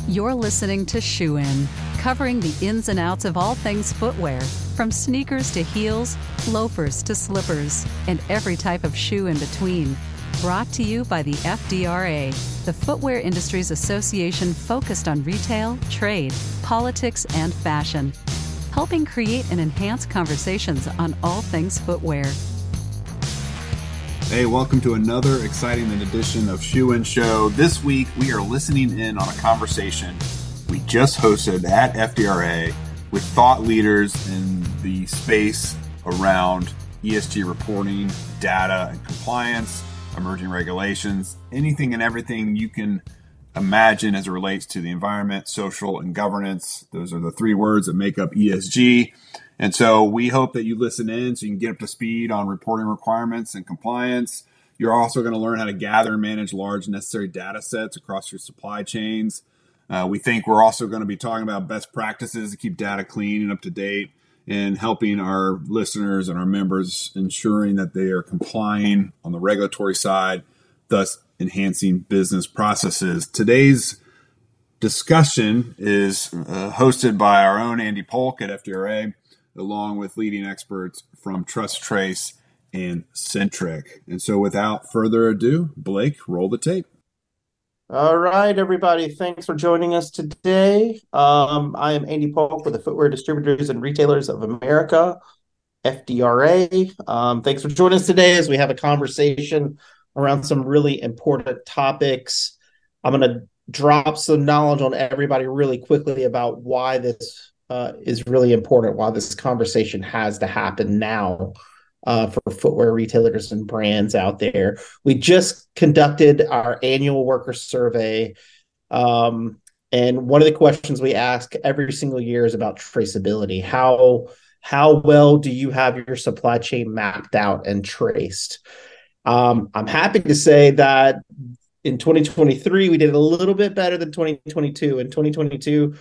You're listening to Shoe In, covering the ins and outs of all things footwear, from sneakers to heels, loafers to slippers, and every type of shoe in between. Brought to you by the FDRA, the Footwear Industries Association focused on retail, trade, politics, and fashion, helping create and enhance conversations on all things footwear. Hey, welcome to another exciting edition of Shoe In Show. This week, we are listening in on a conversation we just hosted at FDRA with thought leaders in the space around ESG reporting, data and compliance, emerging regulations, anything and everything you can imagine as it relates to the environment, social, and governance. Those are the three words that make up ESG. And so we hope that you listen in so you can get up to speed on reporting requirements and compliance. You're also going to learn how to gather and manage large necessary data sets across your supply chains. We think we're also going to be talking about best practices to keep data clean and up to date, and helping our listeners and our members ensuring that they are complying on the regulatory side, thus enhancing business processes. Today's discussion is hosted by our own Andy Polk at FDRA, along with leading experts from TrusTrace and Centric. And so without further ado, Blake, roll the tape. All right, everybody. Thanks for joining us today. I am Andy Polk with the Footwear Distributors and Retailers of America, FDRA. Thanks for joining us today as we have a conversation around some really important topics. I'm going to drop some knowledge on everybody really quickly about why this is really important, why this conversation has to happen now for footwear retailers and brands out there. We just conducted our annual worker survey, and one of the questions we ask every single year is about traceability. How well do you have your supply chain mapped out and traced? I'm happy to say that in 2023, we did a little bit better than 2022. In 2022,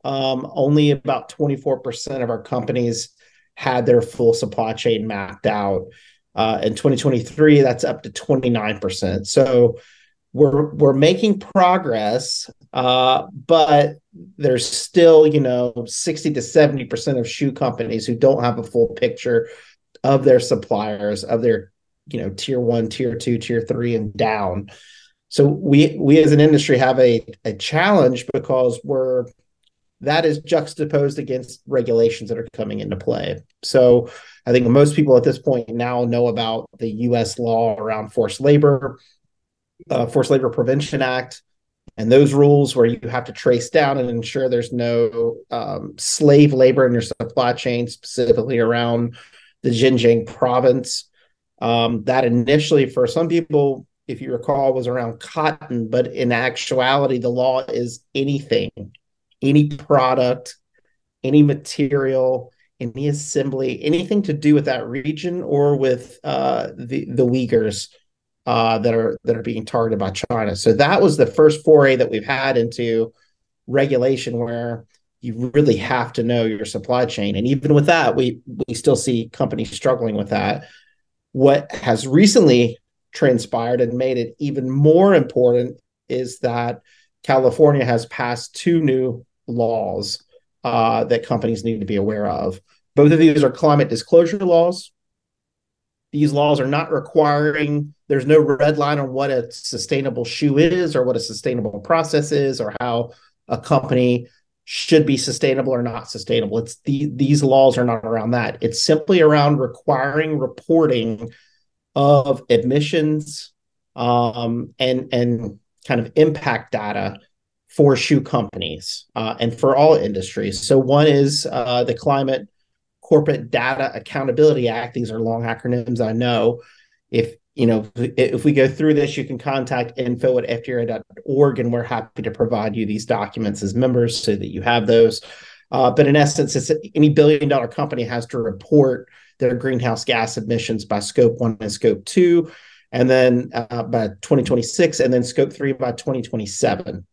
only about 24% of our companies had their full supply chain mapped out. In 2023, that's up to 29%. So we're making progress, but there's still, 60 to 70% of shoe companies who don't have a full picture of their suppliers, of their, tier 1, tier 2, tier 3, and down. So we as an industry have a challenge because that is juxtaposed against regulations that are coming into play. So I think most people at this point now know about the U.S. law around Forced Labor Prevention Act, and those rules where you have to trace down and ensure there's no slave labor in your supply chain, specifically around the Xinjiang province. That initially, for some people, if you recall, was around cotton, but in actuality, the law is anything. Any product, any material, any assembly, anything to do with that region or with the Uyghurs that are being targeted by China. So that was the first foray that we've had into regulation, where you really have to know your supply chain. And even with that, we still see companies struggling with that. What has recently transpired and made it even more important is that California has passed two new laws that companies need to be aware of. Both of these are climate disclosure laws. These laws are not requiring, there's no red line on what a sustainable shoe is or what a sustainable process is or how a company should be sustainable or not sustainable. These laws are not around that. It's simply around requiring reporting of emissions and kind of impact data for shoe companies and for all industries. So one is the Climate Corporate Data Accountability Act. These are long acronyms, I know. If we go through this, you can contact info@fdra.org, and we're happy to provide you these documents as members so that you have those. But in essence, it's any billion-dollar company has to report their greenhouse gas emissions by Scope 1 and Scope 2, and then by 2026, and then Scope 3 by 2027.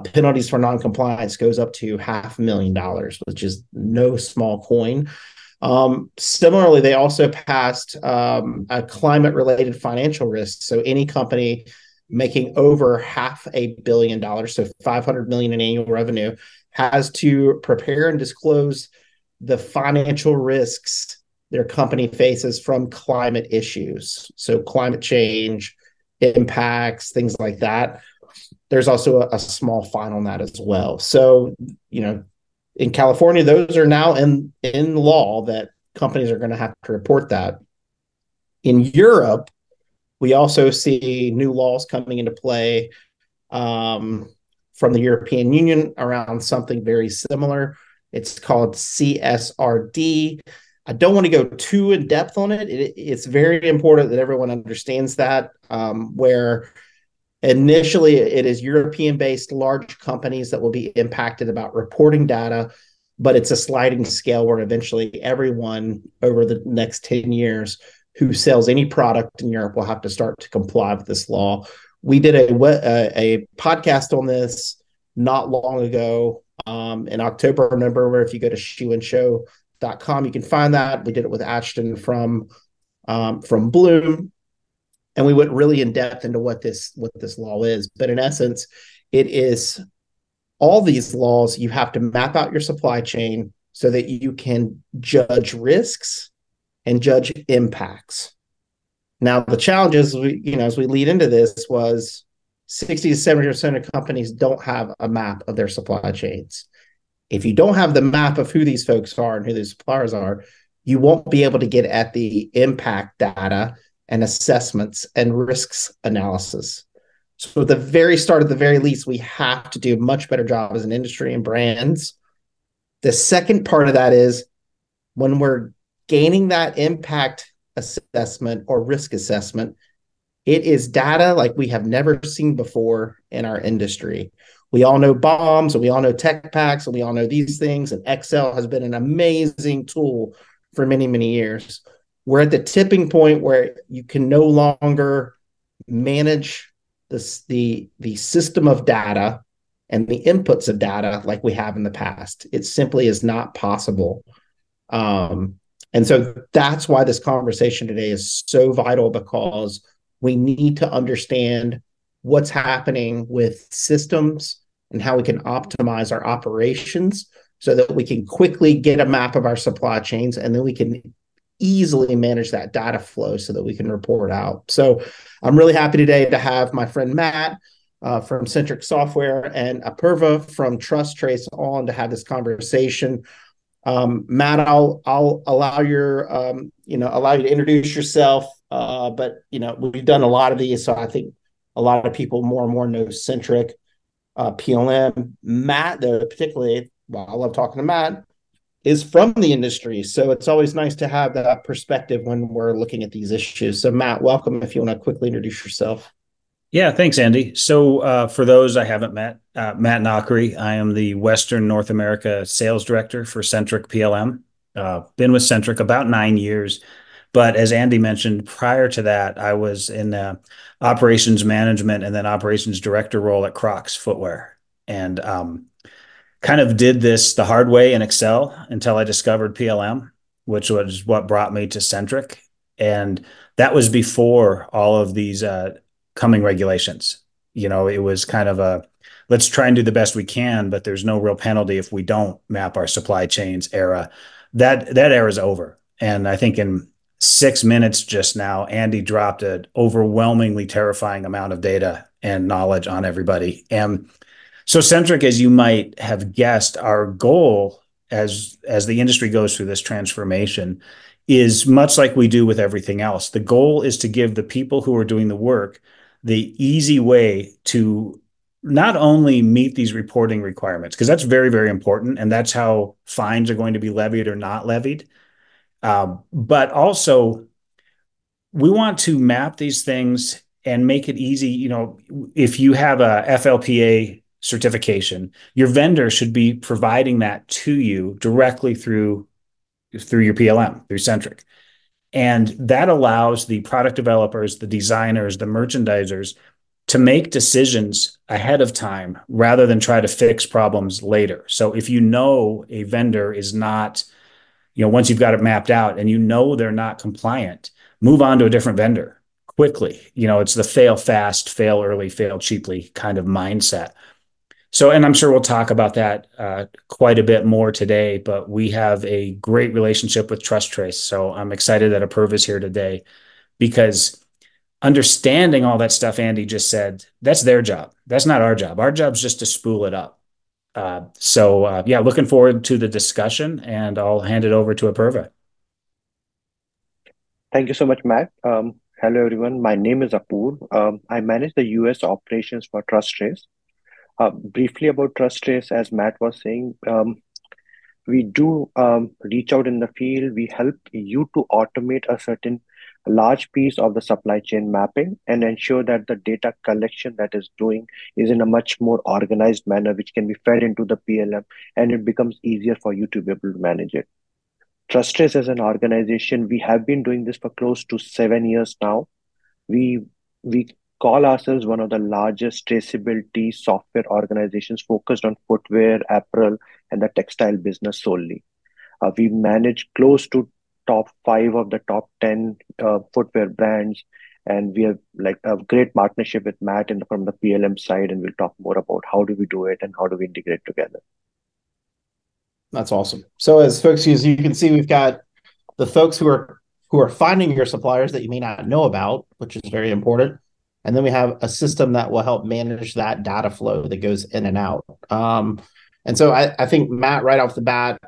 Penalties for noncompliance goes up to $500,000, which is no small coin. Similarly, they also passed a climate-related financial risk. So any company making over $500 million, so 500 million in annual revenue, has to prepare and disclose the financial risks their company faces from climate issues. So climate change, impacts, things like that. There's also a small fine on that as well. So, in California, those are now in law that companies are going to have to report that. In Europe, we also see new laws coming into play from the European Union around something very similar. It's called CSRD. I don't want to go too in depth on it. It's very important that everyone understands that, where initially it is European-based large companies that will be impacted about reporting data, but it's a sliding scale where eventually everyone over the next 10 years who sells any product in Europe will have to start to comply with this law. We did a podcast on this not long ago, in October or November, where if you go to shoeandshow.com, you can find that. We did it with Ashton from Bloom, and we went really in depth into what this law is. But in essence, it is all these laws. You have to map out your supply chain so that you can judge risks and judge impacts. Now, the challenges, as we lead into this, was 60 to 70% of companies don't have a map of their supply chains. If you don't have the map of who these folks are and who these suppliers are, you won't be able to get at the impact data and assessments and risks analysis. So at the very start, at the very least, we have to do a much better job as an industry and brands. The second part of that is when we're gaining that impact assessment or risk assessment, it is data like we have never seen before in our industry. We all know bombs, and we all know tech packs, and we all know these things, and Excel has been an amazing tool for many, many years. We're at the tipping point where you can no longer manage the system of data and the inputs of data like we have in the past. It simply is not possible. And so that's why this conversation today is so vital, because we need to understand what's happening with systems and how we can optimize our operations so that we can quickly get a map of our supply chains, and then we can easily manage that data flow so that we can report out. So I'm really happy today to have my friend Matt from Centric Software and Apurva from TrusTrace on to have this conversation. Matt, I'll allow you to introduce yourself. But we've done a lot of these, so I think a lot of people more and more know Centric, PLM. Matt, though, particularly, I love talking to Matt, is from the industry, so it's always nice to have that perspective when we're looking at these issues. So, Matt, welcome. If you want to quickly introduce yourself. Yeah, thanks, Andy. So for those I haven't met, Matt Nakari, I am the Western North America Sales Director for Centric PLM. Been with Centric about 9 years. But as Andy mentioned, prior to that, I was in operations management and then operations director role at Crocs Footwear. And kind of did this the hard way in Excel until I discovered PLM, which was what brought me to Centric. And that was before all of these coming regulations. It was kind of let's try and do the best we can, but there's no real penalty if we don't map our supply chains era. That era is over. And I think in 6 minutes just now, Andy dropped an overwhelmingly terrifying amount of data and knowledge on everybody. And so Centric, as you might have guessed, our goal as the industry goes through this transformation is much like we do with everything else. The goal is to give the people who are doing the work the easy way to not only meet these reporting requirements, because that's very, very important, and that's how fines are going to be levied or not levied. But also, we want to map these things and make it easy. If you have a FLPA certification, your vendor should be providing that to you directly through your PLM, through Centric. And that allows the product developers, the designers, the merchandisers to make decisions ahead of time rather than try to fix problems later. So if a vendor is not, once you've got it mapped out and they're not compliant, move on to a different vendor quickly. It's the fail fast, fail early, fail cheaply kind of mindset. So, and I'm sure we'll talk about that quite a bit more today, but we have a great relationship with TrusTrace. So I'm excited that Apurva is here today because understanding all that stuff Andy just said, that's their job. That's not our job. Our job is just to spool it up. Yeah, looking forward to the discussion, and I'll hand it over to Apurva. Thank you so much, Matt. Hello, everyone. My name is Apurva. I manage the US operations for TrusTrace. Briefly about TrusTrace, as Matt was saying, we do reach out in the field. We help you to automate a certain large piece of the supply chain mapping and ensure that the data collection that is doing is in a much more organized manner, which can be fed into the PLM, and it becomes easier for you to be able to manage it. TrusTrace as an organization, we have been doing this for close to 7 years now. We call ourselves one of the largest traceability software organizations focused on footwear, apparel, and the textile business solely. We manage close to top 5 of the top 10 footwear brands, and we have like a great partnership with Matt from the PLM side, and we'll talk more about how do we do it and how do we integrate together. That's awesome. So as you can see, we've got the folks who are finding your suppliers that you may not know about, which is very important. And then we have a system that will help manage that data flow that goes in and out. And so I think, Matt, right off the bat,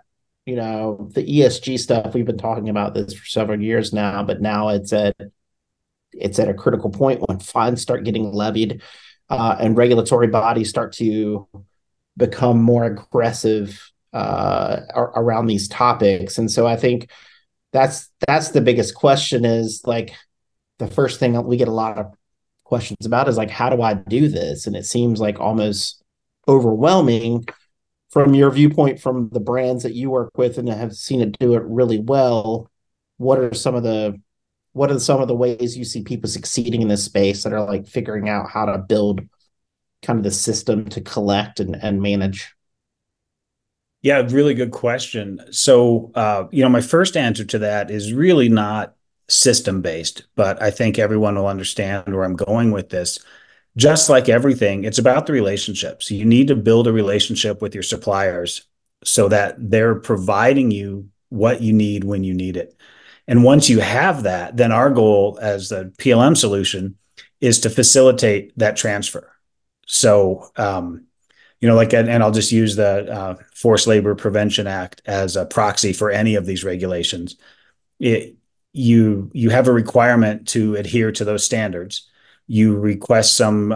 the ESG stuff, we've been talking about this for several years now, but now it's at a critical point when fines start getting levied and regulatory bodies start to become more aggressive around these topics. And so I think that's the biggest question is like the first thing we get a lot of questions about is like, how do I do this? And it seems like almost overwhelming from your viewpoint, from the brands that you work with and have seen it do it really well. What are some of the ways you see people succeeding in this space that are like figuring out how to build kind of the system to collect and manage? Yeah, really good question. So, my first answer to that is really not system-based, but I think everyone will understand where I'm going with this. Just like everything, it's about the relationships. You need to build a relationship with your suppliers so that they're providing you what you need when you need it. And once you have that, then our goal as the PLM solution is to facilitate that transfer. So, and I'll just use the Forced Labor Prevention Act as a proxy for any of these regulations. You have a requirement to adhere to those standards. You request some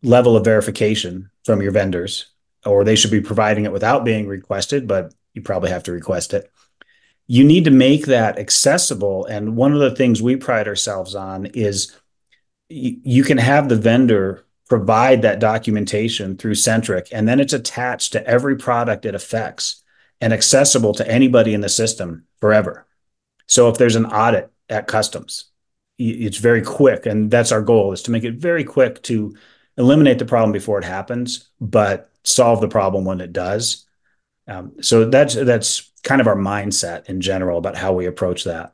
level of verification from your vendors, or they should be providing it without being requested, but you probably have to request it. You need to make that accessible. And one of the things we pride ourselves on is you can have the vendor provide that documentation through Centric, and then it's attached to every product it affects and accessible to anybody in the system forever. So if there's an audit at customs, it's very quick, and that's our goal, is to make it very quick to eliminate the problem before it happens, but solve the problem when it does. So that's kind of our mindset in general about how we approach that.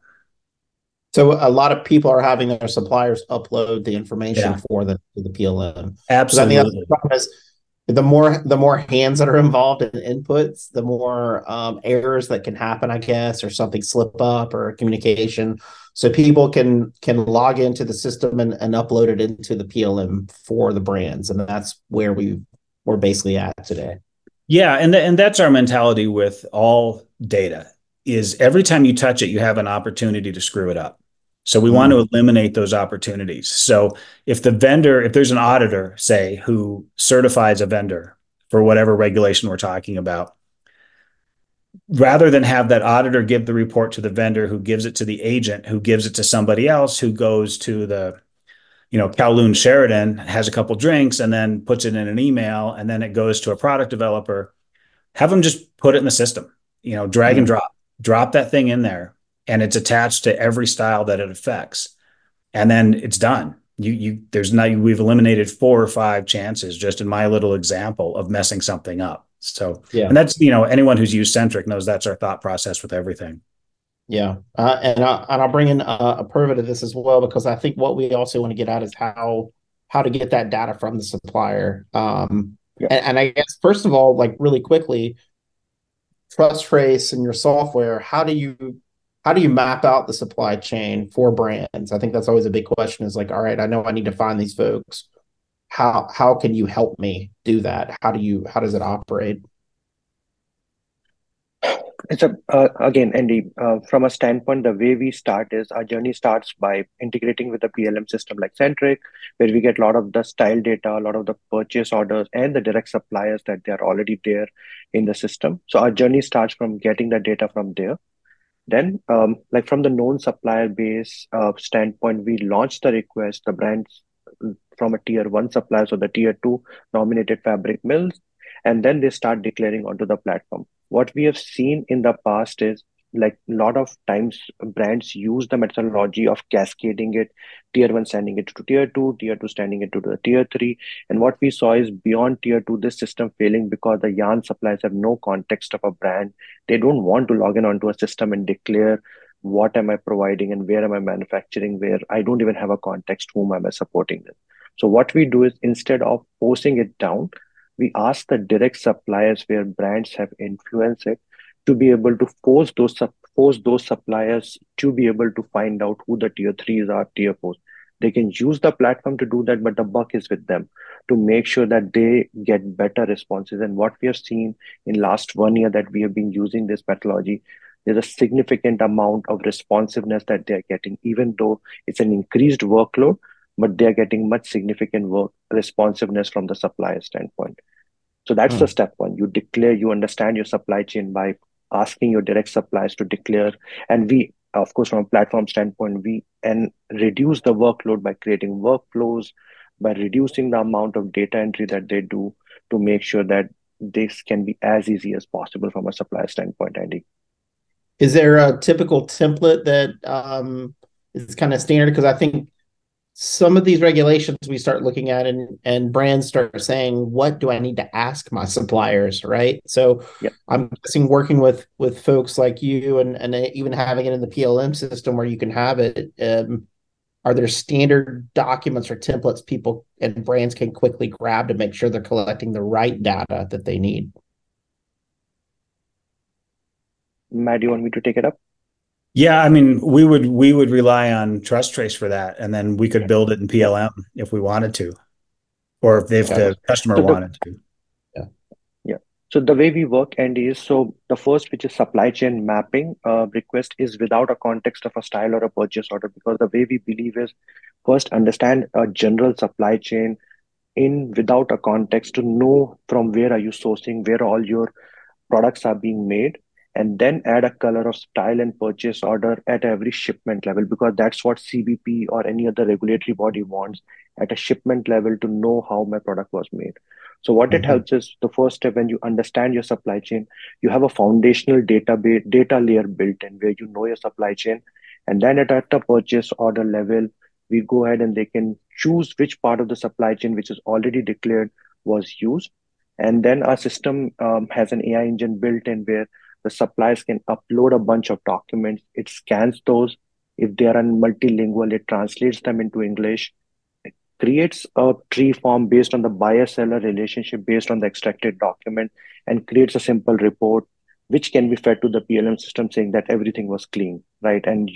So a lot of people are having their suppliers upload the information for the PLM. Absolutely. I think the problem is the more hands that are involved in inputs, the more errors that can happen, I guess, or something slip up or communication. So people can log into the system and upload it into the PLM for the brands, and that's where we're basically at today. Yeah, and that's our mentality with all data. Is every time you touch it, you have an opportunity to screw it up. So we want to eliminate those opportunities. So if there's an auditor, say, who certifies a vendor for whatever regulation we're talking about, rather than have that auditor give the report to the vendor, who gives it to the agent, who gives it to somebody else, who goes to the, Kowloon Sheridan, has a couple drinks and then puts it in an email, and then it goes to a product developer, have them just put it in the system, drag and drop that thing in there. And it's attached to every style that it affects, and then it's done. We've eliminated 4 or 5 chances just in my little example of messing something up. So, and that's, anyone who's used Centric knows that's our thought process with everything. Yeah, and I'll bring in Apurva to this as well, because I think what we also want to get at is how to get that data from the supplier. Yeah. And I guess first of all, like really quickly, TrusTrace and your software, how do you map out the supply chain for brands? I think that's always a big question. Is like, all right, I know I need to find these folks. How can you help me do that? How does it operate? It's again, Andy, from a standpoint, the way we start is our journey starts by integrating with a PLM system like Centric, where we get a lot of the style data, a lot of the purchase orders, and the direct suppliers that they are already there in the system. So our journey starts from getting the data from there. Then, like from the known supplier base standpoint, we launch the request, the brands from a tier one supplier, so the tier two nominated fabric mills, and then they start declaring onto the platform. What we have seen in the past is like a lot of times brands use the methodology of cascading it, tier one sending it to tier two sending it to the tier three. And what we saw is beyond tier two, this system failing because the yarn suppliers have no context of a brand. They don't want to log in onto a system and declare what am I providing and where am I manufacturing, where I don't even have a context, whom am I supporting this. So what we do is instead of forcing it down, we ask the direct suppliers where brands have influence it to be able to force those suppliers to be able to find out who the tier threes are, tier fours. They can use the platform to do that, but the buck is with them to make sure that they get better responses. And what we have seen in last 1 year that we have been using this methodology, there's a significant amount of responsiveness that they're getting, even though it's an increased workload, but they're getting much significant work responsiveness from the supplier standpoint. So that's the Hmm. step one. You declare, you understand your supply chain by asking your direct suppliers to declare. And we, of course, from a platform standpoint, we and reduce the workload by creating workflows, by reducing the amount of data entry that they do to make sure that this can be as easy as possible from a supplier standpoint, Andy. Is there a typical template that is kind of standard? Because I think some of these regulations we start looking at, and brands start saying, what do I need to ask my suppliers, right? So Yeah. I'm guessing working with folks like you, and even having it in the PLM system where you can have it, are there standard documents or templates people and brands can quickly grab to make sure they're collecting the right data that they need? Matt, do you want me to take it up? Yeah, I mean, we would rely on TrusTrace for that, and then we could build it in Yeah. PLM if we wanted to, or if Okay. the customer So the wanted to. Yeah. Yeah. So the way we work, Andy, is so the first, which is supply chain mapping request, is without a context of a style or a purchase order, because the way we believe is first understand a general supply chain in without a context to know from where are you sourcing, where all your products are being made, and then add a color of style and purchase order at every shipment level, because that's what CBP or any other regulatory body wants at a shipment level to know how my product was made. So what it Mhm. helps is the first step, when you understand your supply chain, you have a foundational database data layer built in where you know your supply chain. And then at the purchase order level, we go ahead and they can choose which part of the supply chain which is already declared was used. And then our system has an AI engine built in where the suppliers can upload a bunch of documents. It scans those. If they are multilingual, it translates them into English, creates a tree form based on the buyer-seller relationship, based on the extracted document, and creates a simple report, which can be fed to the PLM system saying that everything was clean, right? And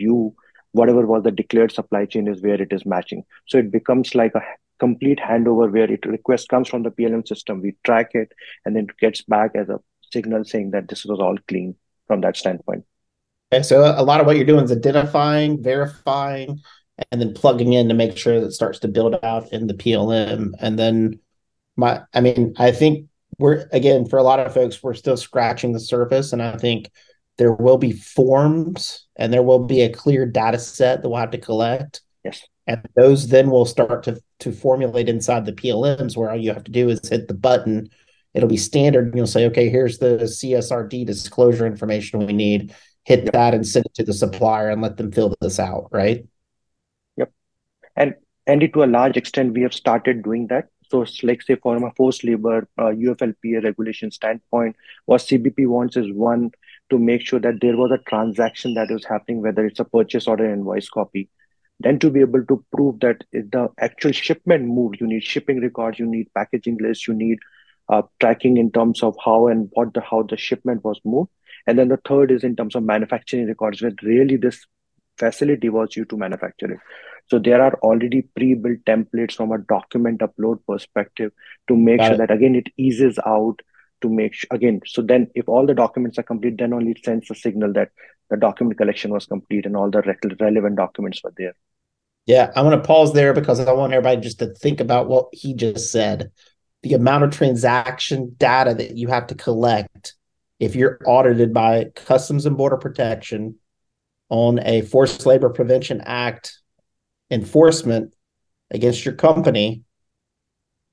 whatever was the declared supply chain is where it is matching. So it becomes like a complete handover where it request comes from the PLM system, we track it, and then it gets back as a signal saying that this was all clean from that standpoint. Okay, so a lot of what you're doing is identifying, verifying, and then plugging in to make sure that it starts to build out in the PLM. And then I think we're, again, for a lot of folks, we're still scratching the surface. And I think there will be forms and there will be a clear data set that we'll have to collect. Yes. And those then will start to formulate inside the PLMs, where all you have to do is hit the button. It'll be standard. And you'll say, okay, here's the CSRD disclosure information we need. Hit Yep. that and send it to the supplier and let them fill this out, right? Yep. And to a large extent, we have started doing that. So it's like, say, from a forced labor, UFLPA regulation standpoint, what CBP wants is one, to make sure that there was a transaction that was happening, whether it's a purchase order invoice copy. Then to be able to prove that if the actual shipment moved, you need shipping records, you need packaging lists, you need tracking in terms of how the shipment was moved. And then the third is in terms of manufacturing records, where really this facility was used to manufacture it. So there are already pre-built templates from a document upload perspective to make sure that, again, it eases out to make sure, again, so then if all the documents are complete, then only it sends a signal that the document collection was complete and all the relevant documents were there. Yeah, I'm going to pause there because I want everybody just to think about what he just said. The amount of transaction data that you have to collect if you're audited by Customs and Border Protection on a Forced Labor Prevention Act enforcement against your company.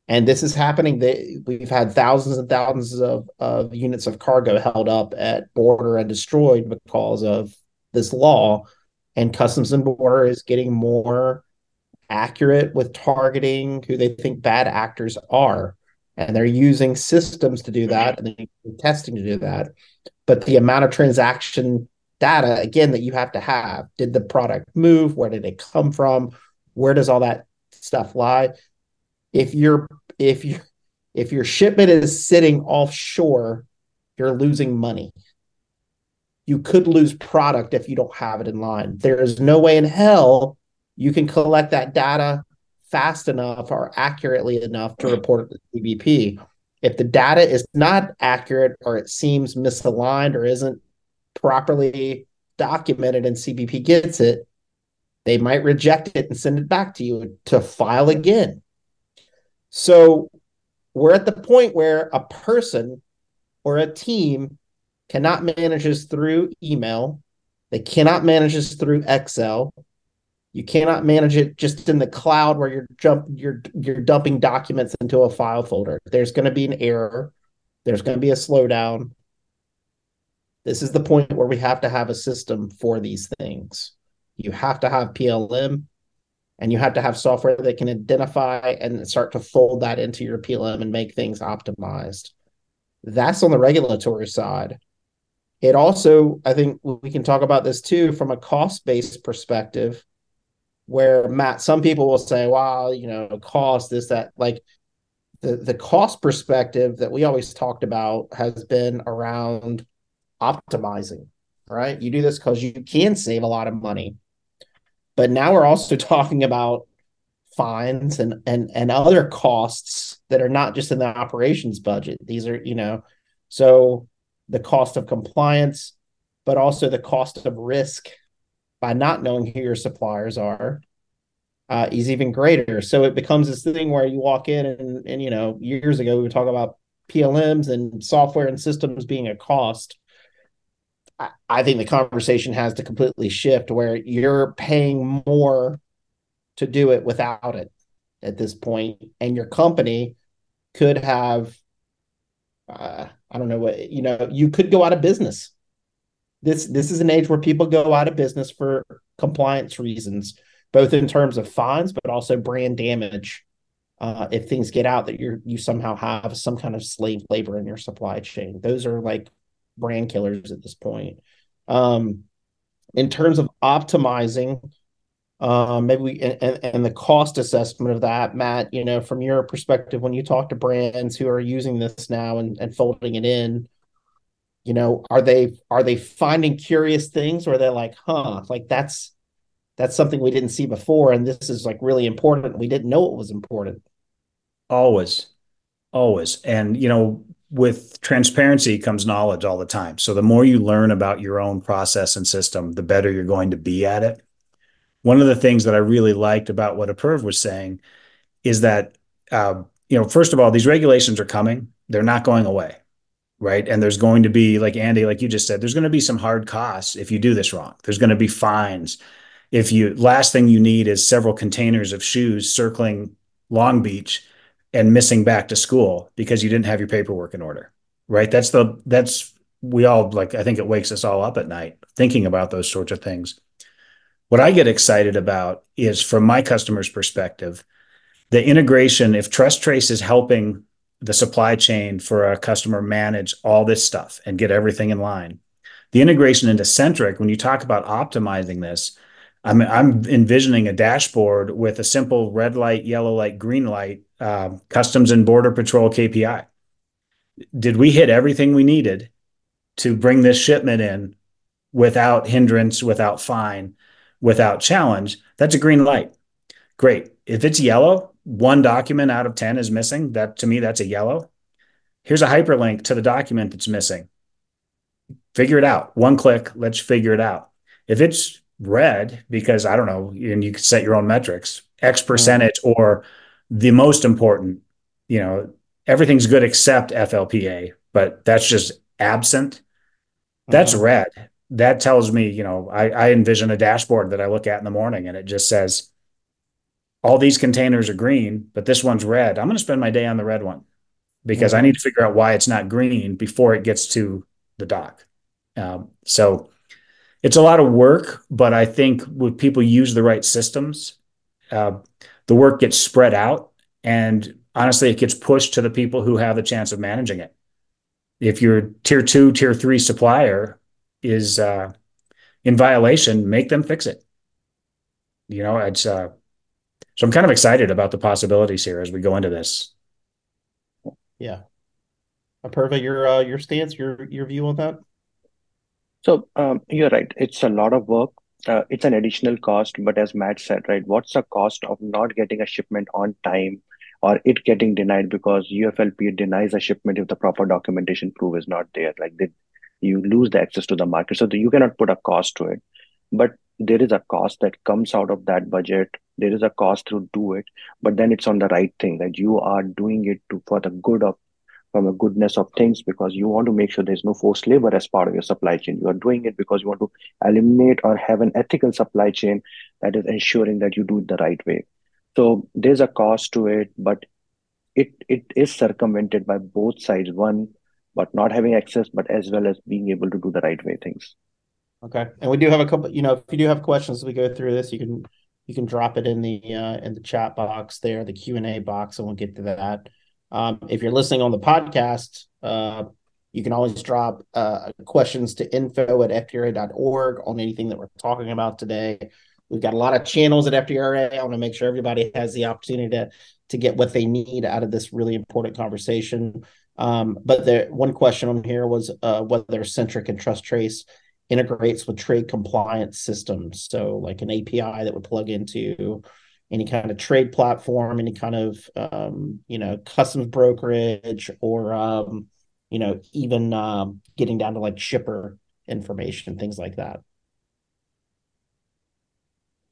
And this is happening. We've had thousands and thousands of units of cargo held up at border and destroyed because of this law. And Customs and Border is getting more accurate with targeting who they think bad actors are. And they're using systems to do that, and they're testing to do that. But the amount of transaction data, again, that you have to have. Did the product move? Where did it come from? Where does all that stuff lie? If your shipment is sitting offshore, you're losing money. You could lose product if you don't have it in line. There is no way in hell you can collect that data fast enough or accurately enough to report it to CBP. If the data is not accurate or it seems misaligned or isn't properly documented and CBP gets it, they might reject it and send it back to you to file again. So we're at the point where a person or a team cannot manage this through email. They cannot manage this through Excel. You cannot manage it just in the cloud where you're dumping documents into a file folder. There's going to be an error. There's going to be a slowdown. This is the point where we have to have a system for these things. You have to have PLM, and you have to have software that can identify and start to fold that into your PLM and make things optimized. That's on the regulatory side. It also, I think we can talk about this too from a cost-based perspective, where, Matt, some people will say, wow, cost, this, that. Like the cost perspective that we always talked about has been around optimizing, right? You do this because you can save a lot of money. But now we're also talking about fines and other costs that are not just in the operations budget. These are, so the cost of compliance, but also the cost of risk by not knowing who your suppliers are is even greater. So it becomes this thing where you walk in and years ago we would talk about PLMs and software and systems being a cost. I think the conversation has to completely shift where you're paying more to do it without it at this point, and your company could have, I don't know what, you could go out of business. This is an age where people go out of business for compliance reasons, both in terms of fines, but also brand damage. If things get out that you somehow have some kind of slave labor in your supply chain, those are like brand killers at this point. In terms of optimizing, maybe and the cost assessment of that, Matt, from your perspective, when you talk to brands who are using this now and folding it in, are they finding curious things, or they're like, like that's something we didn't see before, and this is like really important. We didn't know it was important. Always. And, with transparency comes knowledge all the time. So the more you learn about your own process and system, the better you're going to be at it. One of the things that I really liked about what Apurva was saying is that, first of all, these regulations are coming. They're not going away, right? And there's going to be, like Andy, like you just said, there's going to be some hard costs if you do this wrong. There's going to be fines. Last thing you need is several containers of shoes circling Long Beach and missing back to school because you didn't have your paperwork in order, right? We all, like, I think it wakes us all up at night thinking about those sorts of things. What I get excited about is, from my customer's perspective, the integration. If TrusTrace is helping the supply chain for a customer manage all this stuff and get everything in line, The integration into Centric, when you talk about optimizing this, I'm envisioning a dashboard with a simple red light, yellow light, green light, Customs and Border Patrol KPI. Did we hit everything we needed to bring this shipment in without hindrance, without fine, without challenge? That's a green light. Great. If it's yellow, one document out of 10 is missing. That, to me, that's a yellow. Here's a hyperlink to the document that's missing. Figure it out. One click, let's figure it out. If it's red, because I don't know, and you can set your own metrics, X percentage, or the most important, everything's good except FLPA, but that's just absent. That's red. That tells me, I envision a dashboard that I look at in the morning and it just says, all these containers are green, but this one's red. I'm going to spend my day on the red one because I need to figure out why it's not green before it gets to the dock. So it's a lot of work, but I think when people use the right systems, the work gets spread out, and honestly, it gets pushed to the people who have the chance of managing it. If your tier 2, tier 3 supplier is in violation, make them fix it. So I'm kind of excited about the possibilities here as we go into this. Yeah. Apurva, your stance, your view on that? So you're right. It's a lot of work. It's an additional cost, but as Matt said, right, what's the cost of not getting a shipment on time or it getting denied because UFLPA denies a shipment if the proper documentation proof is not there? You lose the access to the market. So you cannot put a cost to it. But there is a cost that comes out of that budget. There is a cost to do it, but then it's on the right thing that you are doing it for the good of, from a goodness of things, because you want to make sure there's no forced labor as part of your supply chain. You are doing it because you want to eliminate or have an ethical supply chain that is ensuring that you do it the right way. So there's a cost to it, but it is circumvented by both sides. One, but not having access, but as well as being able to do the right way things. Okay, and we do have a couple. If you do have questions as we go through this, you can drop it in the chat box there, the Q&A box, and we'll get to that. If you're listening on the podcast, you can always drop questions to info@fdra.org on anything that we're talking about today. We've got a lot of channels at FDRA. I want to make sure everybody has the opportunity to get what they need out of this really important conversation. But one question on here was whether Centric and TrusTrace integrates with trade compliance systems. So like an API that would plug into any kind of trade platform, any kind of, customs brokerage, or, even getting down to like shipper information, things like that.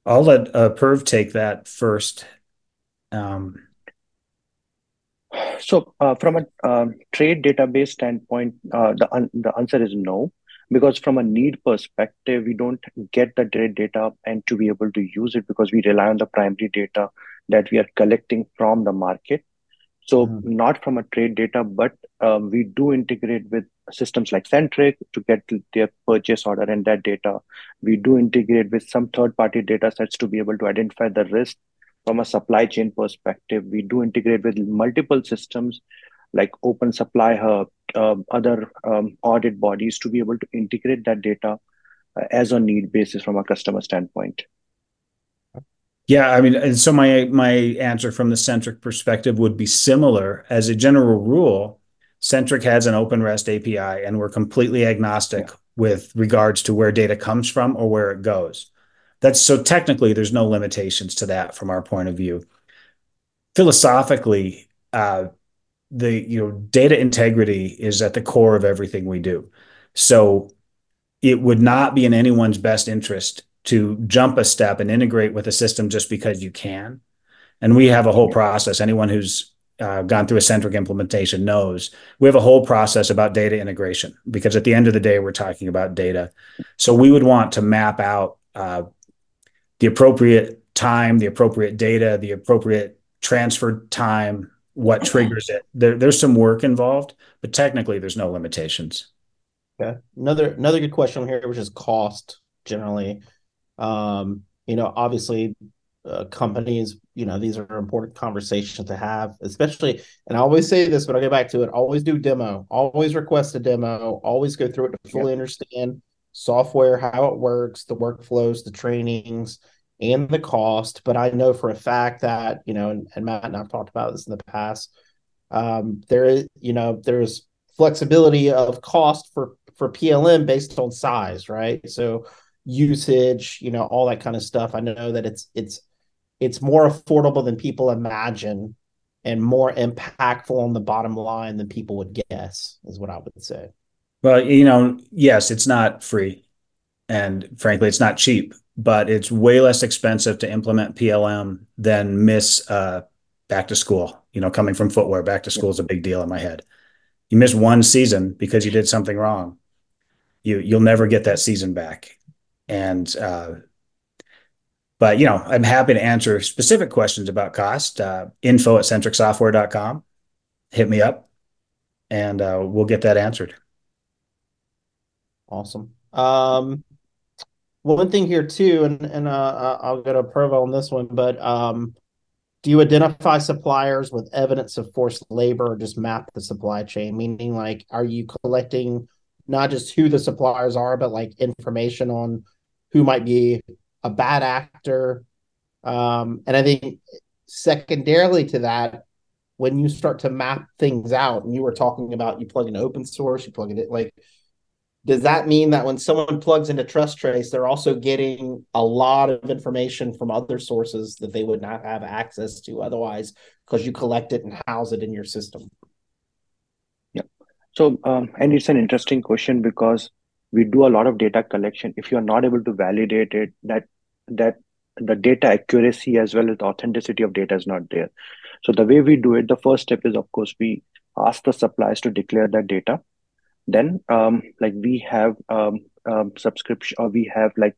I'll let Perv take that first. So from a trade database standpoint, the answer is no. Because from a need perspective, we don't get the trade data and to be able to use it because we rely on the primary data that we are collecting from the market. So not from a trade data, but we do integrate with systems like Centric to get their purchase order and that data. We do integrate with some third-party data sets to be able to identify the risk from a supply chain perspective. We do integrate with multiple systems like Open Supply Hub, other audit bodies to be able to integrate that data as a need basis from a customer standpoint. Yeah, I mean, and so my answer from the Centric perspective would be similar. As a general rule, Centric has an open REST API, and we're completely agnostic with regards to where data comes from or where it goes. So technically, there's no limitations to that from our point of view. Philosophically, data integrity is at the core of everything we do. So it would not be in anyone's best interest to jump a step and integrate with a system just because you can. And we have a whole process. Anyone who's gone through a Centric implementation knows we have a whole process about data integration, because at the end of the day, we're talking about data. So we would want to map out the appropriate time, the appropriate data, the appropriate transfer time, what triggers it. There's some work involved, but technically there's no limitations. Okay. Another good question here, which is cost generally. Obviously companies, these are important conversations to have, especially, and I always say this, but I'll get back to it. Always do demo, always request a demo, always go through it to fully understand software, how it works, the workflows, the trainings, and the cost. But I know for a fact that, and Matt and I've talked about this in the past, there is, there's flexibility of cost for PLM based on size, right? So usage, all that kind of stuff. I know that it's more affordable than people imagine and more impactful on the bottom line than people would guess, is what I would say. Well, yes, it's not free. And frankly, it's not cheap, but it's way less expensive to implement PLM than miss back to school. Coming from footwear, back to school is a big deal in my head. You miss one season because you did something wrong. You'll never get that season back. And but I'm happy to answer specific questions about cost. info@centricsoftware.com. Hit me up, and we'll get that answered. Awesome. One thing here too, and I'll go to Apurva on this one, but do you identify suppliers with evidence of forced labor or just map the supply chain? Meaning, like, are you collecting not just who the suppliers are, but like information on who might be a bad actor? And I think secondarily to that, when you start to map things out, and you were talking about you plug in open source, you plug it in, like, does that mean that when someone plugs into TrusTrace, they're also getting a lot of information from other sources that they would not have access to otherwise because you collect it and house it in your system? Yeah. So, and it's an interesting question because we do a lot of data collection. If you're not able to validate it, that the data accuracy as well as the authenticity of data is not there. So the way we do it, the first step is, of course, we ask the suppliers to declare that data. Then, like we have subscription, or we have like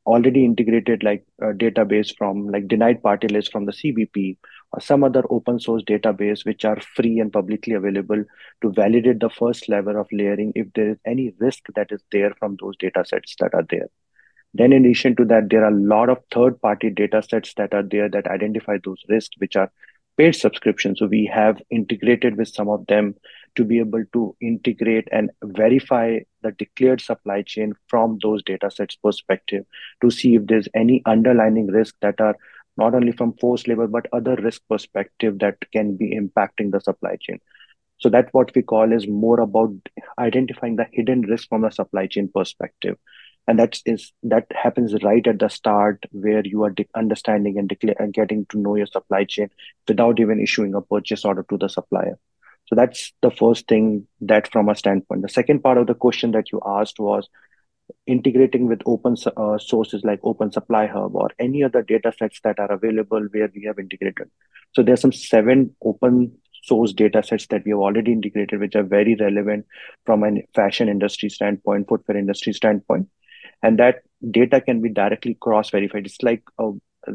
already integrated like a database from like denied party list from the CBP or some other open source database which are free and publicly available to validate the first level of layering if there is any risk that is there from those data sets that are there. Then in addition to that, there are a lot of third-party data sets that are there that identify those risks, which are paid subscriptions. So we have integrated with some of them to be able to integrate and verify the declared supply chain from those data sets perspective to see if there's any underlying risk that are not only from forced labor, but other risk perspective that can be impacting the supply chain. So that's what we call is more about identifying the hidden risk from a supply chain perspective. And that happens right at the start where you are understanding and getting to know your supply chain without even issuing a purchase order to the supplier. So that's the first thing that from a standpoint. The second part of the question that you asked was integrating with open sources like Open Supply Hub or any other data sets that are available where we have integrated. So there's some 7 open source data sets that we have already integrated, which are very relevant from a fashion industry standpoint, footwear industry standpoint. And that data can be directly cross-verified. It's like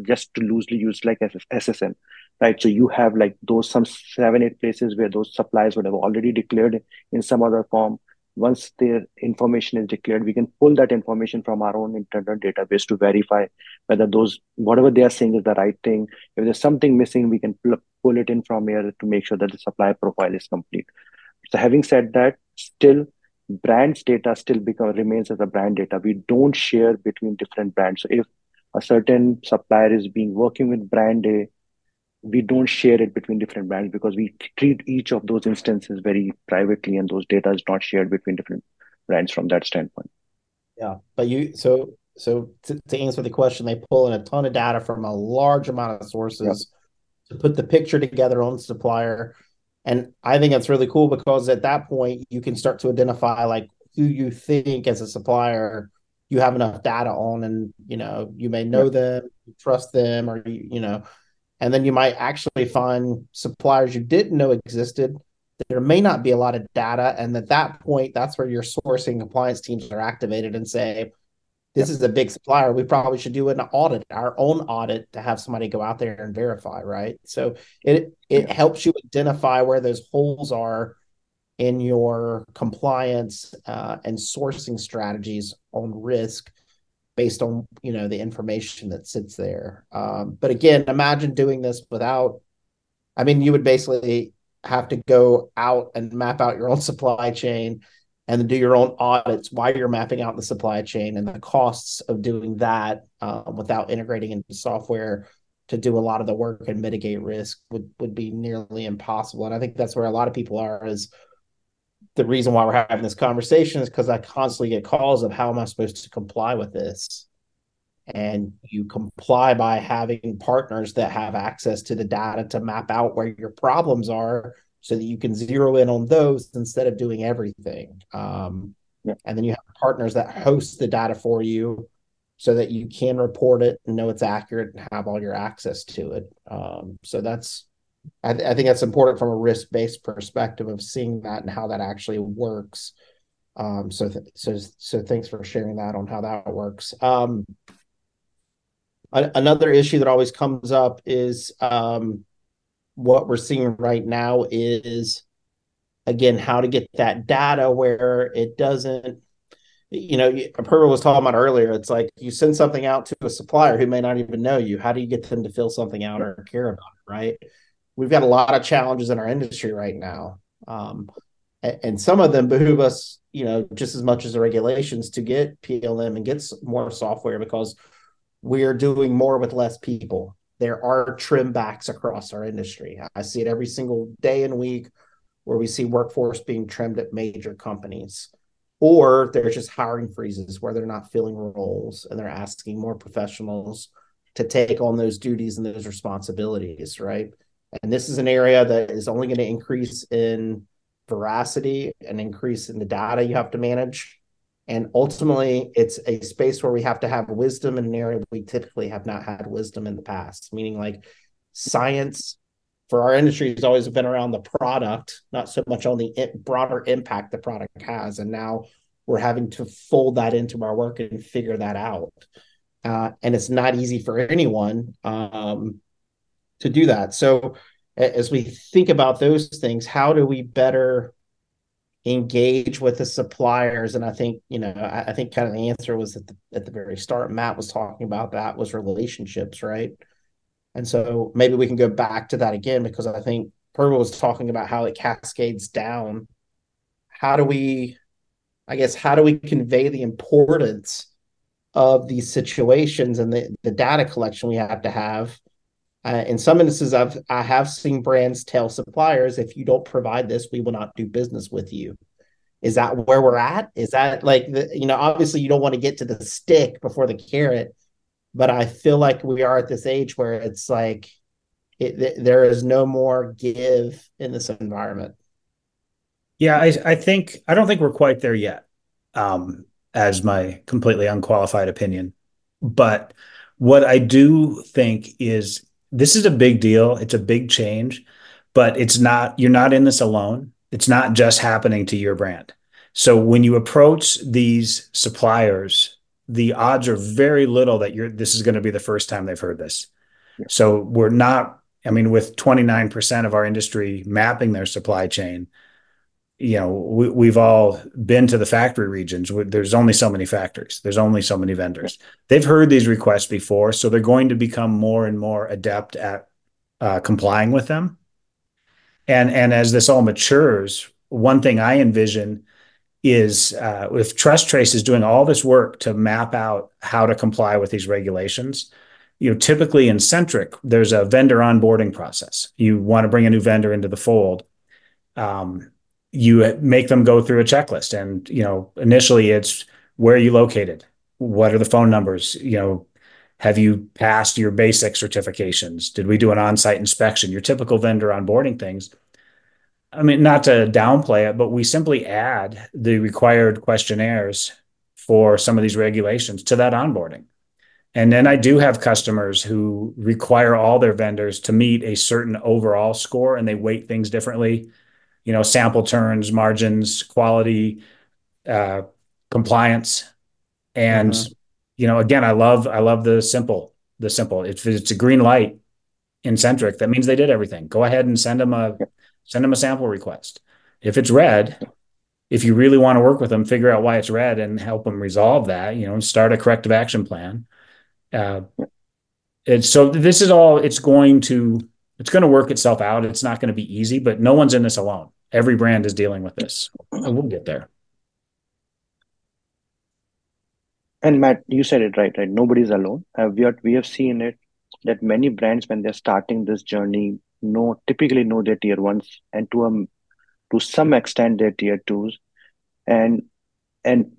just to loosely use like SSN, right? So you have like those some 7-8 places where those suppliers would have already declared in some other form. Once their information is declared, we can pull that information from our own internal database to verify whether those whatever they are saying is the right thing. If there's something missing, we can pull it in from here to make sure that the supplier profile is complete. So having said that, still brands data still remains as a brand data. We don't share between different brands. So if a certain supplier is working with brand A, we don't share it between different brands because we treat each of those instances very privately, and those data is not shared between different brands from that standpoint. Yeah, but to answer the question, they pull in a ton of data from a large amount of sources to put the picture together on the supplier. And I think that's really cool because at that point you can start to identify like who you think as a supplier you have enough data on, and you may know them, trust them, or and then you might actually find suppliers you didn't know existed. There may not be a lot of data, and at that point, that's where your sourcing compliance teams are activated and say, this is a big supplier. We probably should do an audit, our own audit, to have somebody go out there and verify, right? So it helps you identify where those holes are in your compliance and sourcing strategies on risk based on the information that sits there. But again, imagine doing this without. I mean, you would basically have to go out and map out your own supply chain and then do your own audits while you're mapping out the supply chain, and the costs of doing that without integrating into software to do a lot of the work and mitigate risk would be nearly impossible. And I think that's where a lot of people are, is the reason why we're having this conversation is because I constantly get calls of, how am I supposed to comply with this? And you comply by having partners that have access to the data to map out where your problems are, so that you can zero in on those instead of doing everything. And then you have partners that host the data for you, so that you can report it and know it's accurate and have all your access to it. So I think that's important from a risk-based perspective of seeing that and how that actually works. So thanks for sharing that on how that works. Another issue that always comes up is what we're seeing right now is, again, how to get that data where it doesn't, Apurva was talking about earlier, it's like you send something out to a supplier who may not even know you. How do you get them to fill something out or care about it, right? We've got a lot of challenges in our industry right now. And some of them behoove us, just as much as the regulations, to get PLM and get more software, because we're doing more with less people. There are trim backs across our industry. I see it every single day and week, where we see workforce being trimmed at major companies, or there's just hiring freezes where they're not filling roles and they're asking more professionals to take on those duties and those responsibilities, right? And this is an area that is only going to increase in veracity and increase in the data you have to manage. And ultimately, it's a space where we have to have wisdom in an area we typically have not had wisdom in the past, meaning like science for our industry has always been around the product, not so much on the broader impact the product has. And now we're having to fold that into our work and figure that out. And it's not easy for anyone to do that. So as we think about those things, how do we better engage with the suppliers? And I think, I think kind of the answer was at the very start, Matt was talking about, that was relationships, right? And so maybe we can go back to that again, because I think Purva was talking about how it cascades down. How do we convey the importance of these situations and the data collection we have to have? In some instances, I have seen brands tell suppliers, if you don't provide this, we will not do business with you. Is that where we're at? Is that like, obviously you don't want to get to the stick before the carrot, but I feel like we are at this age where it's like there is no more give in this environment. Yeah, I don't think we're quite there yet, as my completely unqualified opinion. But what I do think is, this is a big deal. It's a big change, but you're not in this alone. It's not just happening to your brand. So when you approach these suppliers, the odds are very little that this is going to be the first time they've heard this. Yeah. So we're not, with 29% of our industry mapping their supply chain, we've all been to the factory regions. There's only so many factories. There's only so many vendors. They've heard these requests before, so they're going to become more and more adept at complying with them. And as this all matures, one thing I envision is, if TrusTrace is doing all this work to map out how to comply with these regulations, typically in Centric, there's a vendor onboarding process. You want to bring a new vendor into the fold. You make them go through a checklist, and initially it's, where are you located, what are the phone numbers, have you passed your basic certifications, did we do an on-site inspection, your typical vendor onboarding things. Not to downplay it, but we simply add the required questionnaires for some of these regulations to that onboarding. And then I do have customers who require all their vendors to meet a certain overall score, and they weight things differently. Sample turns, margins, quality, compliance. And, again, I love the simple. If it's a green light in Centric, that means they did everything. Go ahead and send them a sample request. If it's red, if you really want to work with them, figure out why it's red and help them resolve that, and start a corrective action plan. So this is all, it's going to work itself out. It's not going to be easy, but no one's in this alone. Every brand is dealing with this, and we'll get there. And Matt, you said it right, right? Nobody's alone. We have seen it that many brands, when they're starting this journey, typically know their tier ones, and to some extent their tier twos, and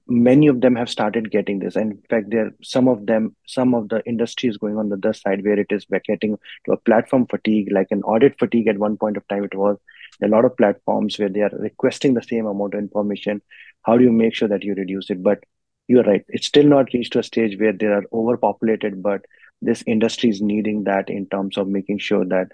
many of them have started getting this. And in fact, some of the industry is going on the other side, where it is we're getting to a platform fatigue, like an audit fatigue. At one point of time, it was a lot of platforms where they are requesting the same amount of information. How do you make sure that you reduce it? But you're right, it's still not reached to a stage where they are overpopulated, but this industry is needing that, in terms of making sure that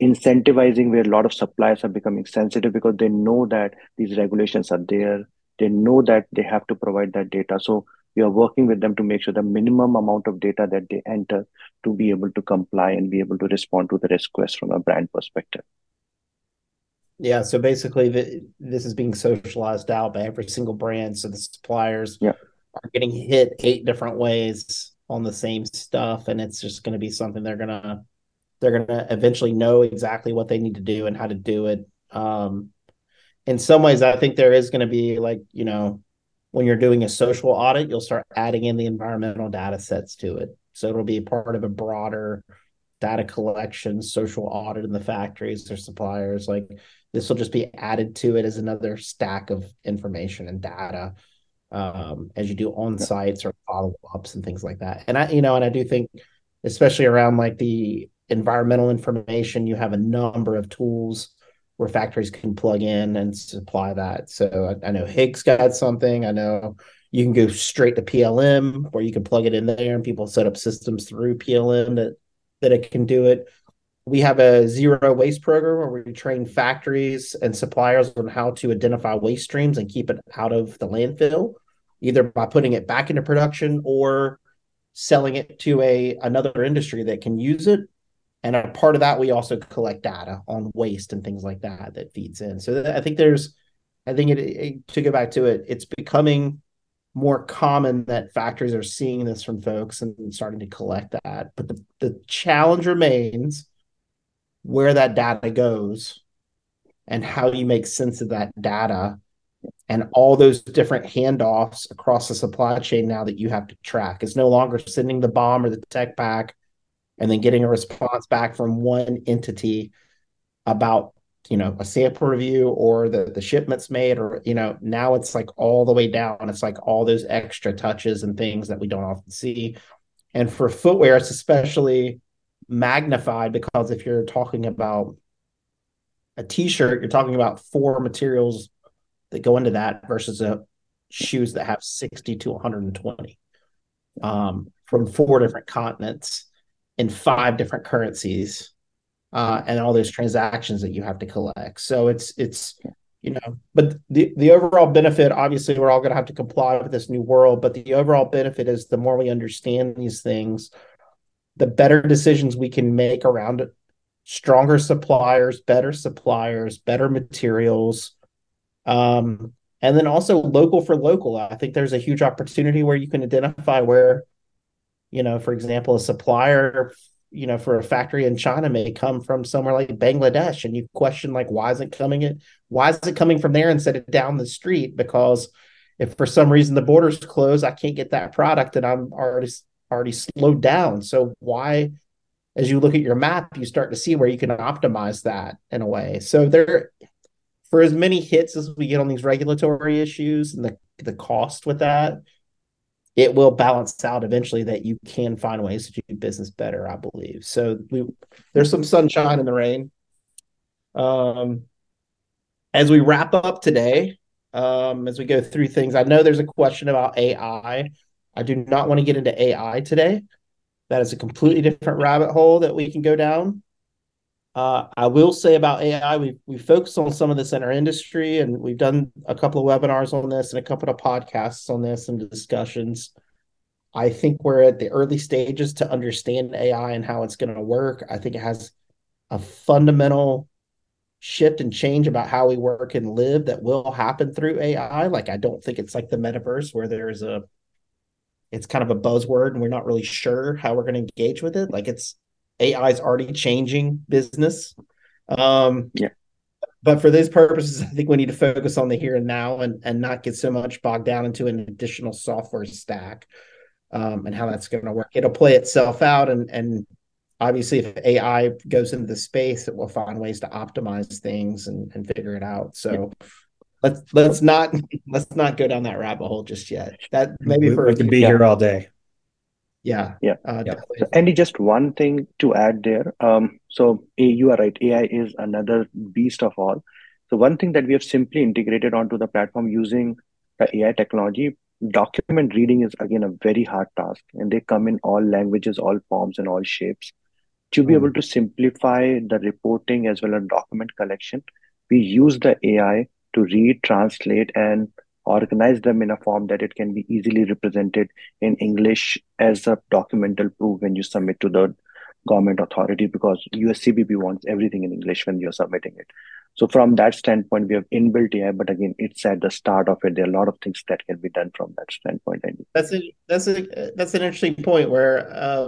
incentivizing, where a lot of suppliers are becoming sensitive because they know that these regulations are there. They know that they have to provide that data. So we are working with them to make sure the minimum amount of data that they enter, to be able to comply and be able to respond to the request from a brand perspective. Yeah, so basically this is being socialized out by every single brand. So the suppliers Yeah. are getting hit 8 different ways on the same stuff, and it's just going to be something they're gonna eventually know exactly what they need to do and how to do it. In some ways, I think there is going to be, like, when you're doing a social audit, you'll start adding in the environmental data sets to it. So it'll be part of a broader data collection, social audit in the factories or suppliers. Like, this will just be added to it as another stack of information and data, as you do on sites or follow ups and things like that. And I do think, especially around like the environmental information, you have a number of tools where factories can plug in and supply that. So I know Higgs got something. I know you can go straight to PLM, where you can plug it in there, and people set up systems through PLM that it can do it. We have a zero waste program where we train factories and suppliers on how to identify waste streams and keep it out of the landfill, either by putting it back into production or selling it to another industry that can use it. And a part of that, we also collect data on waste and things like that feeds in. So I think to go back to it, it's becoming more common that factories are seeing this from folks and starting to collect that. But the challenge remains where that data goes and how you make sense of that data and all those different handoffs across the supply chain now that you have to track. It's no longer sending the bomb or the tech pack and then getting a response back from one entity about, a sample review or the shipments made, or, now it's like all the way down. It's like all those extra touches and things that we don't often see. And for footwear, it's especially magnified, because if you're talking about a t-shirt, you're talking about 4 materials that go into that versus shoes that have 60 to 120 from 4 different continents in 5 different currencies, and all those transactions that you have to collect. So it's but the overall benefit, obviously, we're all going to have to comply with this new world, but the overall benefit is the more we understand these things, the better decisions we can make around it. Stronger suppliers, better materials, and then also local for local. I think there's a huge opportunity where you can identify where, for example, a supplier, for a factory in China may come from somewhere like Bangladesh, and you question, like, why is it coming from there instead of down the street? Because if for some reason the border's closed, I can't get that product, and I'm already slowed down. So why, as you look at your map, you start to see where you can optimize that in a way. So for as many hits as we get on these regulatory issues and the cost with that, it will balance out eventually, that you can find ways to do business better, I believe. So there's some sunshine in the rain. As we wrap up today, as we go through things, I know there's a question about AI. I do not want to get into AI today. That is a completely different rabbit hole that we can go down. I will say about AI, we focused on some of this in our industry, and we've done a couple of webinars on this and a couple of podcasts on this and discussions. I think we're at the early stages to understand AI and how it's going to work. I think it has a fundamental shift and change about how we work and live that will happen through AI. Like, I don't think it's like the metaverse where it's kind of a buzzword and we're not really sure how we're going to engage with it. Like, AI is already changing business. Yeah. But for these purposes, I think we need to focus on the here and now and not get so much bogged down into an additional software stack, and how that's going to work. It'll play itself out, and obviously, if AI goes into the space, it will find ways to optimize things and figure it out. So let's not go down that rabbit hole just yet. That maybe for we could be here all day. Yeah. Yeah. Definitely. So, Andy, just one thing to add there. You are right. AI is another beast of all. So one thing that we have simply integrated onto the platform using the AI technology, document reading is again a very hard task, and they come in all languages, all forms, and all shapes. To be able to simplify the reporting as well as document collection, we use the AI to read, translate, and organize them in a form that it can be easily represented in English as a documental proof when you submit to the government authority, because USCBP wants everything in English when you're submitting it. So from that standpoint, we have inbuilt AI, but again, it's at the start of it. There are a lot of things that can be done from that standpoint. That's an interesting point where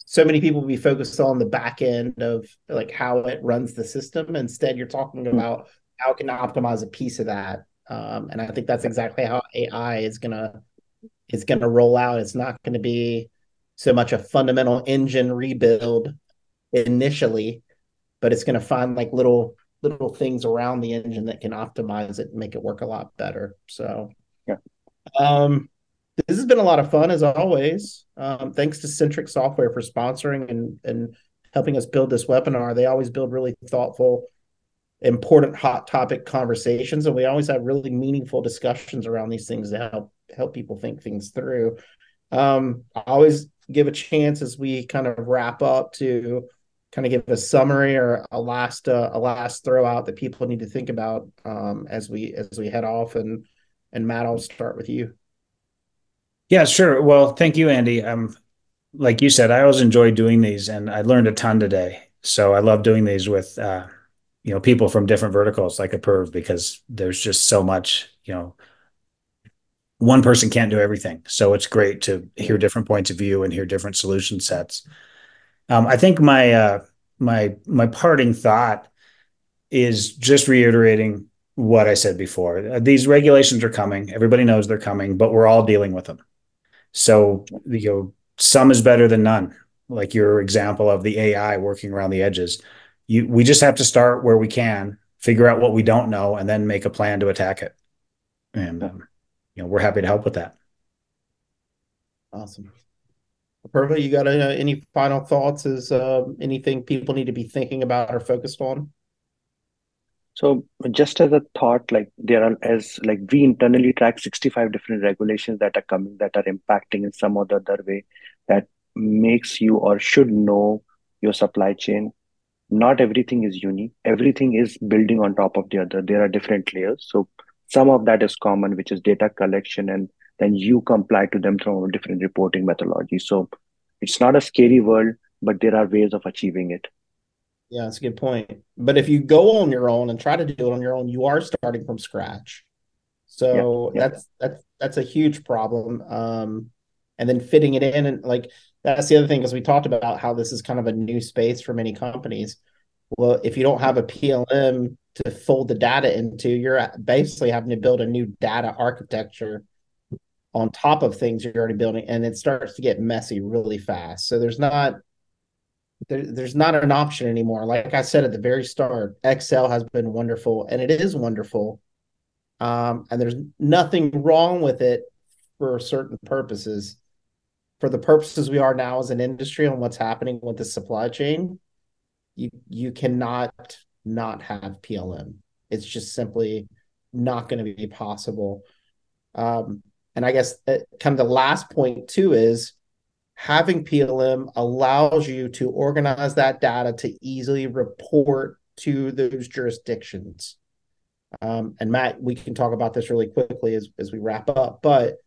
so many people will be focused on the back end of like how it runs the system. Instead, you're talking about how it can optimize a piece of that. And I think that's exactly how AI is gonna roll out. It's not going to be so much a fundamental engine rebuild initially, but it's going to find like little things around the engine that can optimize it and make it work a lot better. So Yeah. This has been a lot of fun as always. Thanks to Centric Software for sponsoring and helping us build this webinar. They always build really thoughtful, important, hot topic conversations, and we always have really meaningful discussions around these things to help people think things through. I always give a chance as we kind of wrap up to kind of give a summary or a last throw out that people need to think about as we head off. And Matt, I'll start with you. Yeah, sure. Well, thank you, Andy. Like you said, I always enjoy doing these, and I learned a ton today. So I love doing these with people from different verticals like Apurva, because there's just so much. One person can't do everything, so it's great to hear different points of view and hear different solution sets. I think my parting thought is just reiterating what I said before. These regulations are coming. Everybody knows they're coming, but we're all dealing with them. So, some is better than none. Like your example of the AI working around the edges. We just have to start where we can, figure out what we don't know, and then make a plan to attack it. And, we're happy to help with that. Awesome. Apurva, you got any final thoughts? Is anything people need to be thinking about or focused on? So just as a thought, like we internally track 65 different regulations that are coming, that are impacting in some or the other way, that makes you or should know your supply chain. Not everything is unique. Everything is building on top of the other. There are different layers. So some of that is common, which is data collection, and then you comply to them through different reporting methodologies. So it's not a scary world, but there are ways of achieving it. Yeah, that's a good point. But if you go on your own and try to do it on your own, you are starting from scratch. So that's a huge problem. And then fitting it in, and like that's the other thing, because we talked about how this is kind of a new space for many companies. Well, if you don't have a PLM to fold the data into, you're basically having to build a new data architecture on top of things you're already building, and it starts to get messy really fast. So there's not an option anymore. Like I said at the very start, Excel has been wonderful, and it is wonderful. And there's nothing wrong with it for certain purposes. For the purposes we are now as an industry and what's happening with the supply chain, you cannot not have PLM. It's just simply not going to be possible. And I guess kind of the last point too is having PLM allows you to organize that data to easily report to those jurisdictions. And Matt, we can talk about this really quickly as we wrap up, but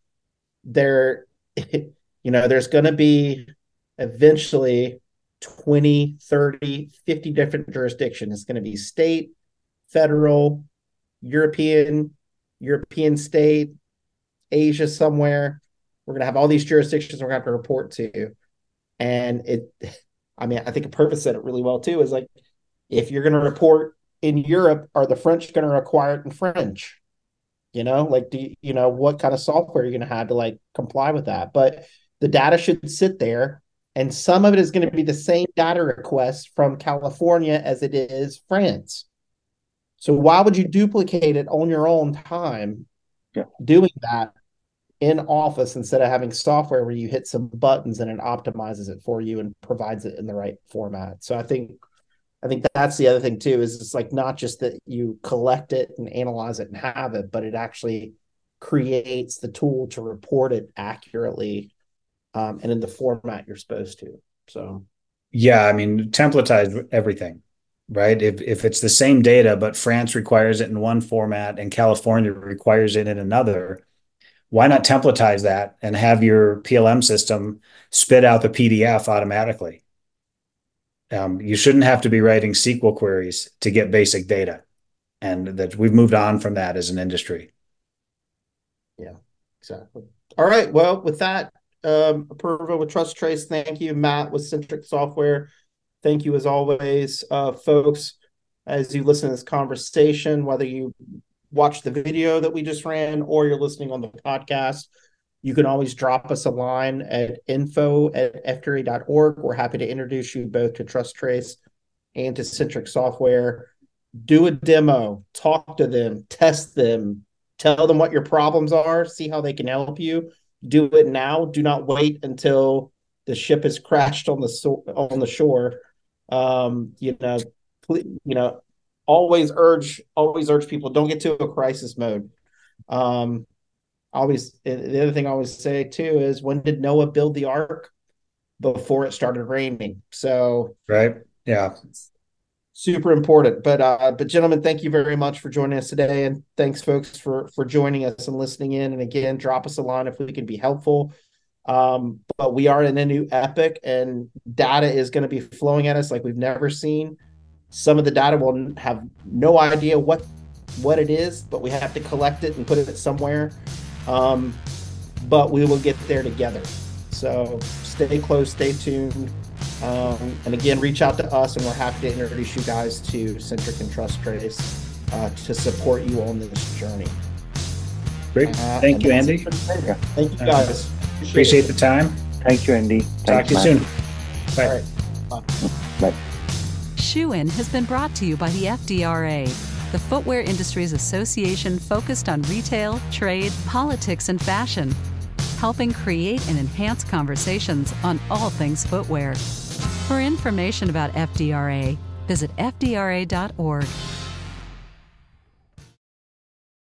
there's going to be eventually 20, 30, 50 different jurisdictions. It's going to be state, federal, European state, Asia somewhere. We're going to have all these jurisdictions we're going to have to report to. And I think Apurva said it really well too, is like, if you're going to report in Europe, are the French going to require it in French? Like, what kind of software are you going to have to like comply with that? But the data should sit there, and some of it is going to be the same data request from California as it is France. So why would you duplicate it on your own time doing that in Office instead of having software where you hit some buttons and it optimizes it for you and provides it in the right format? So I think that's the other thing too, is it's like not just that you collect it and analyze it and have it, but it actually creates the tool to report it accurately and in the format you're supposed to. So yeah, I mean, templatize everything, right? If it's the same data, but France requires it in one format and California requires it in another, why not templatize that and have your PLM system spit out the PDF automatically? You shouldn't have to be writing SQL queries to get basic data, and that we've moved on from that as an industry. Yeah, exactly. All right. Well, with that, Apurva with TrusTrace, thank you. Matt with Centric Software, thank you as always. Folks, as you listen to this conversation, whether you watch the video that we just ran or you're listening on the podcast, you can always drop us a line at info@fdra.org. We're happy to introduce you both to TrusTrace and to Centric Software. Do a demo, talk to them, test them, tell them what your problems are, see how they can help you. Do it now. Do not wait until the ship has crashed on the shore. Always urge people, don't get to a crisis mode. The other thing I always say too is, when did Noah build the ark? Before it started raining. So right, yeah, super important. But gentlemen, thank you very much for joining us today, and thanks folks for joining us and listening in. And again, drop us a line if we can be helpful. But we are in a new epoch, and data is going to be flowing at us like we've never seen. Some of the data will have no idea what it is, but we have to collect it and put it somewhere. But we will get there together. So stay close, stay tuned. And again, reach out to us, and we're happy to introduce you guys to Centric and TrusTrace to support you on this journey. Great. Thank you, Andy. Thank you, guys. Appreciate the time. Thank you, Andy. Talk to you soon. Bye. All right. Bye. Shoe-In has been brought to you by the FDRA, the Footwear Industries Association focused on retail, trade, politics, and fashion, helping create and enhance conversations on all things footwear. For information about FDRA, visit fdra.org.